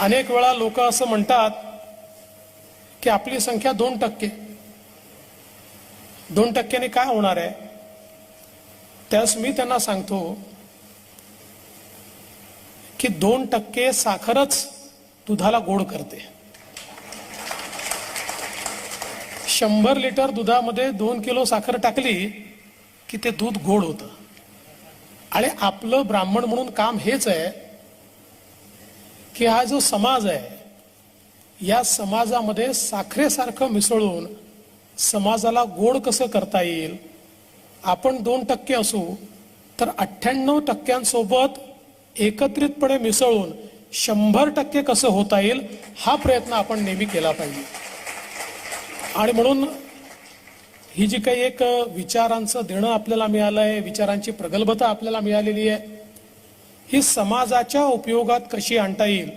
अनेक वेळा लोक असं म्हणतात की आपली संख्या 2%. 2%ने काय होणार आहे? त्यास मी त्यांना सांगतो की 2% साखरच दुधाला गोड करते. 100 लिटर दुधामध्ये 2 किलो साखर टाकली की ते दूध गोड होतं. आणि आपलं ब्राह्मण म्हणून काम हेच आहे की हा जो समाज आहे या समाजामध्ये साखरेसारखं मिसळून समाजाला गोड कसं करता येईल. आपण 2% असू तर 98% एकत्रितपणे मिसळून 100% कसं होता येईल हा प्रयत्न आपण नेहमी केला पाहिजे. आणि म्हणून ही जी काही एक विचारांचं देणं आपल्याला मिळालं आहे, विचारांची प्रगल्भता आपल्याला मिळालेली आहे, ही समाजाच्या उपयोगात कशी आणता येईल